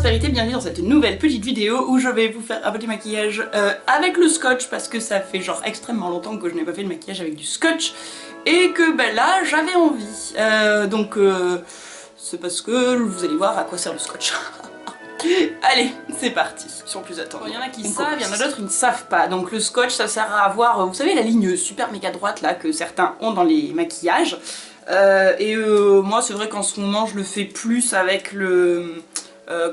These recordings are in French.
Charité, bienvenue dans cette nouvelle petite vidéo où je vais vous faire un petit maquillage avec le scotch parce que ça fait genre extrêmement longtemps que je n'ai pas fait le maquillage avec du scotch et que ben là j'avais envie. C'est parce que vous allez voir à quoi sert le scotch. Allez, c'est parti, sans plus attendre. Il y en a qui savent, il y en a d'autres qui ne savent pas. Donc le scotch ça sert à avoir, vous savez la ligne super méga droite là que certains ont dans les maquillages. Moi c'est vrai qu'en ce moment je le fais plus avec le...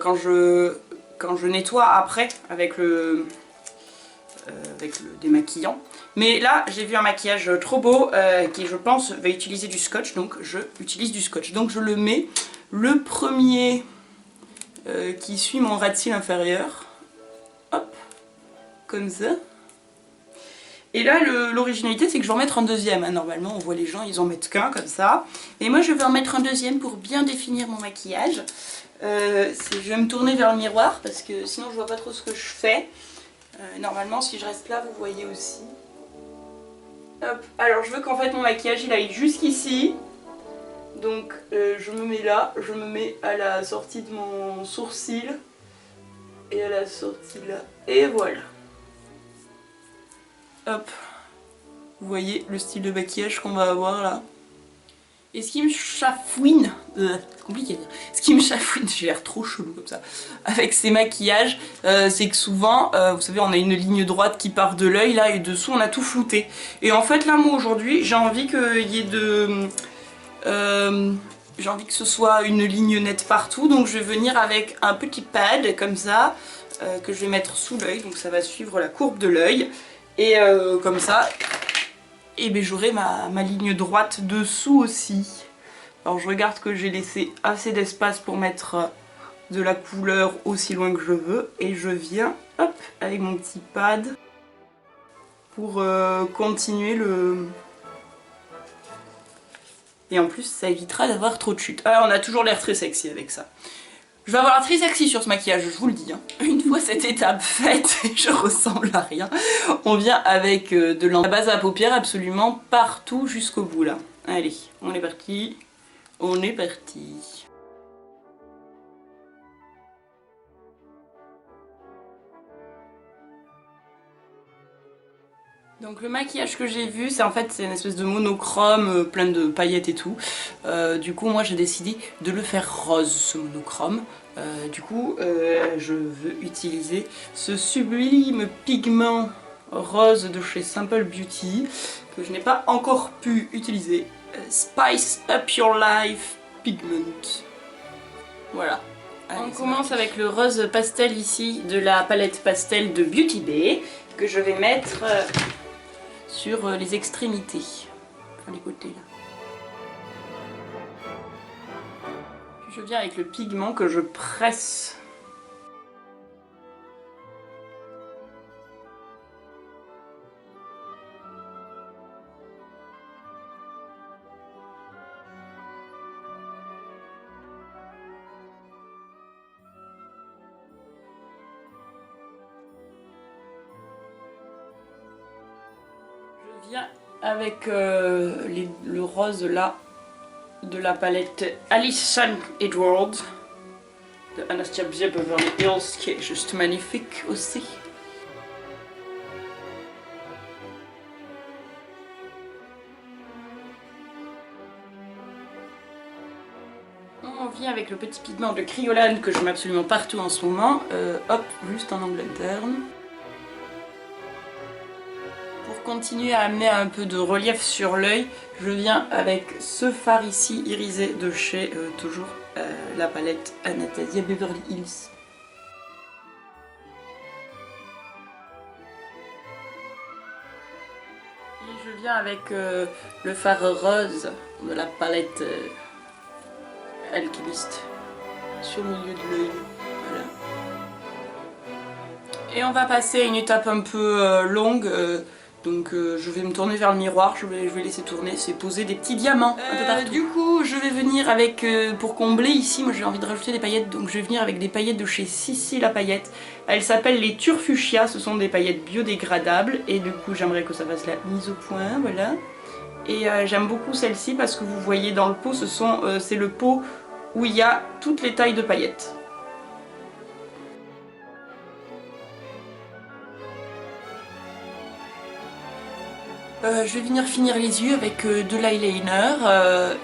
quand je nettoie après avec le démaquillant. Mais là j'ai vu un maquillage trop beau qui je pense va utiliser du scotch, donc je utilise du scotch. Donc je le mets le premier qui suit mon ras de cils inférieur, hop, comme ça. Et là l'originalité c'est que je vais en mettre un deuxième, hein. Normalement on voit les gens ils en mettent qu'un comme ça. Et moi je vais en mettre un deuxième pour bien définir mon maquillage. Je vais me tourner vers le miroir parce que sinon je vois pas trop ce que je fais. Normalement si je reste là vous voyez aussi. Hop. Alors je veux qu'en fait mon maquillage il aille jusqu'ici. Donc je me mets là, je me mets à la sortie de mon sourcil. Et à la sortie là. Et voilà. Hop. Vous voyez le style de maquillage qu'on va avoir là. Et ce qui me chafouine, c'est compliqué à dire, ce qui me chafouine, j'ai l'air trop chelou comme ça, avec ces maquillages, c'est que souvent, vous savez, on a une ligne droite qui part de l'œil là et dessous on a tout flouté. Et en fait là moi aujourd'hui j'ai envie qu'il y ait de... j'ai envie que ce soit une ligne nette partout, donc je vais venir avec un petit pad comme ça, que je vais mettre sous l'œil, donc ça va suivre la courbe de l'œil, et comme ça... Et ben j'aurai ma ligne droite dessous aussi. Alors je regarde que j'ai laissé assez d'espace pour mettre de la couleur aussi loin que je veux. Et je viens, hop, avec mon petit pad pour continuer le... Et en plus ça évitera d'avoir trop de chute. Alors on a toujours l'air très sexy avec ça. Je vais avoir l'air très sexy sur ce maquillage, je vous le dis. Hein. Une fois cette étape faite, je ressemble à rien. On vient avec de la base à paupières absolument partout jusqu'au bout là. Allez, on est parti. On est parti. Donc le maquillage que j'ai vu, c'est en fait c'est une espèce de monochrome plein de paillettes et tout. Du coup moi j'ai décidé de le faire rose ce monochrome. Je veux utiliser ce sublime pigment rose de chez Simple Beauty que je n'ai pas encore pu utiliser. Spice Up Your Life Pigment. Voilà. Allez, on commence avec le rose pastel ici de la palette pastel de Beauty Bay que je vais mettre sur les extrémités, enfin les côtés là. Je viens avec le pigment que je presse. Je viens avec le rose là de la palette Alison Edward de Anastasia Beverly Hills qui est juste magnifique aussi. On vient avec le petit pigment de Kryolan que je mets absolument partout en ce moment. Hop, juste en angle interne. Pour continuer à amener un peu de relief sur l'œil, je viens avec ce fard ici irisé de chez toujours la palette Anastasia Beverly Hills. Et je viens avec le fard rose de la palette Alchemist sur le milieu de l'œil. Voilà. Et on va passer à une étape un peu longue. Donc je vais me tourner vers le miroir, je vais laisser tourner, c'est poser des petits diamants un peu partout. Du coup je vais venir avec, pour combler ici, moi j'ai envie de rajouter des paillettes, donc je vais venir avec des paillettes de chez Sissi la paillette. Elles s'appellent les Turfuchsia, ce sont des paillettes biodégradables et du coup j'aimerais que ça fasse la mise au point, voilà. Et j'aime beaucoup celle-ci parce que vous voyez dans le pot, c'est le pot où il y a toutes les tailles de paillettes. Je vais venir finir les yeux avec de l'eyeliner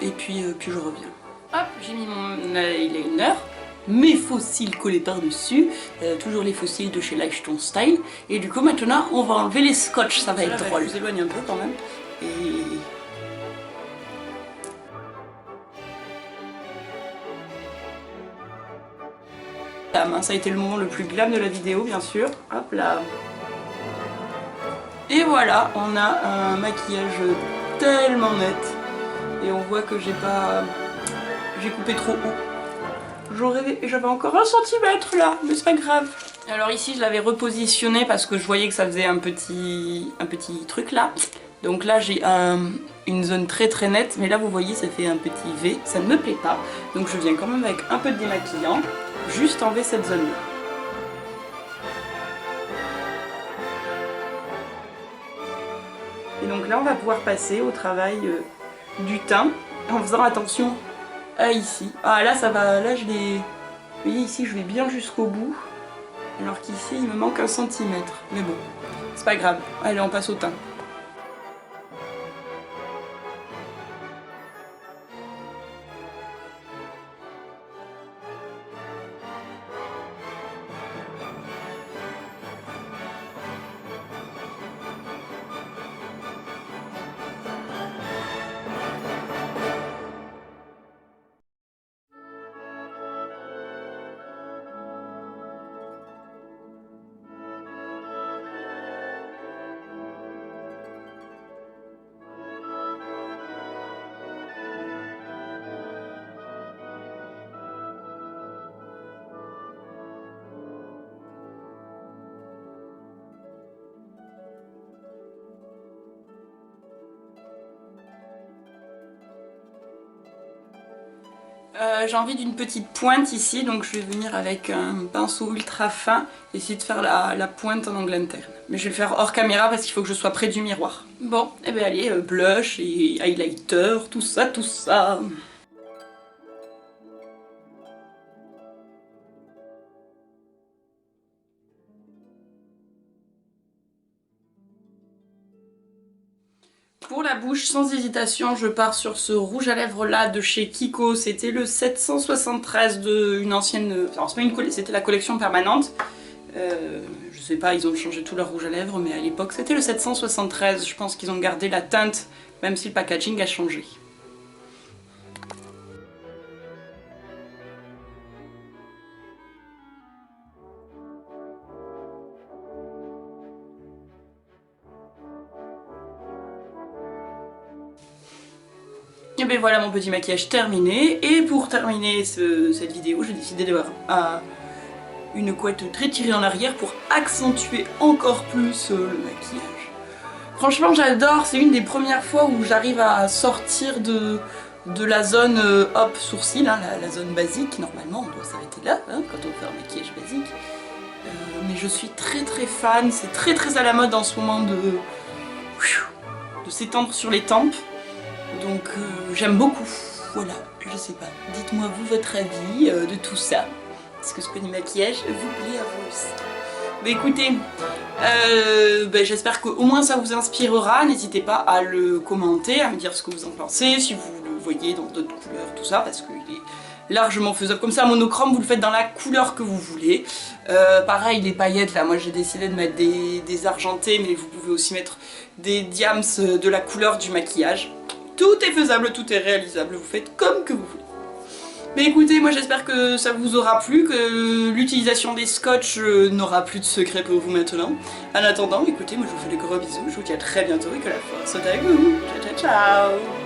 et puis je reviens. Hop, j'ai mis mon eyeliner, mes faux cils collés par-dessus, toujours les faux cils de chez Lifestone Style. Et du coup maintenant on va enlever les scotch, ça va être drôle. Je vous éloigne un peu quand même. Et... ça a été le moment le plus glam de la vidéo bien sûr. Hop là. Et voilà, on a un maquillage tellement net. Et on voit que j'ai coupé trop haut. J'avais encore 1 centimètre là, mais c'est pas grave. Alors ici je l'avais repositionné parce que je voyais que ça faisait un petit truc là. Donc là j'ai une zone très très nette, mais là vous voyez ça fait un petit V, ça ne me plaît pas. Donc je viens quand même avec un peu de démaquillant, juste enlever cette zone là. Et donc là on va pouvoir passer au travail du teint en faisant attention à ici. Ah là ça va, là je l'ai... Vous voyez ici je vais bien jusqu'au bout, alors qu'ici il me manque 1 centimètre. Mais bon, c'est pas grave. Allez on passe au teint. J'ai envie d'une petite pointe ici, donc je vais venir avec un pinceau ultra fin, essayer de faire la pointe en angle interne. Mais je vais le faire hors caméra parce qu'il faut que je sois près du miroir. Bon, et bien allez, blush et highlighter, tout ça, tout ça. Pour la bouche, sans hésitation, je pars sur ce rouge à lèvres là de chez Kiko. C'était le 773 d'une ancienne... Alors c'est pas une c'était la collection permanente. Je sais pas, ils ont changé tout leur rouge à lèvres, mais à l'époque c'était le 773. Je pense qu'ils ont gardé la teinte, même si le packaging a changé. Et bien voilà mon petit maquillage terminé. Et pour terminer cette vidéo, j'ai décidé d'avoir une couette très tirée en arrière pour accentuer encore plus le maquillage. Franchement j'adore, c'est une des premières fois où j'arrive à sortir de la zone hop sourcil, hein, la zone basique. Normalement on doit s'arrêter là hein, quand on fait un maquillage basique. Mais je suis très très fan, c'est très très à la mode en ce moment de s'étendre sur les tempes. Donc j'aime beaucoup, voilà, je sais pas, dites-moi vous votre avis de tout ça. Est-ce que ce petit maquillage vous plaît à vous aussi? Bah écoutez, j'espère qu'au moins ça vous inspirera, n'hésitez pas à le commenter, à me dire ce que vous en pensez, si vous le voyez dans d'autres couleurs, tout ça, parce qu'il est largement faisable. Comme ça, monochrome, vous le faites dans la couleur que vous voulez. Pareil, les paillettes, là, moi j'ai décidé de mettre des argentés, mais vous pouvez aussi mettre des diams de la couleur du maquillage. Tout est faisable, tout est réalisable, vous faites comme que vous voulez. Mais écoutez, moi j'espère que ça vous aura plu, que l'utilisation des scotch n'aura plus de secret pour vous maintenant. En attendant, écoutez, moi je vous fais de gros bisous, je vous dis à très bientôt et que la force soit avec vous. Ciao ciao ciao.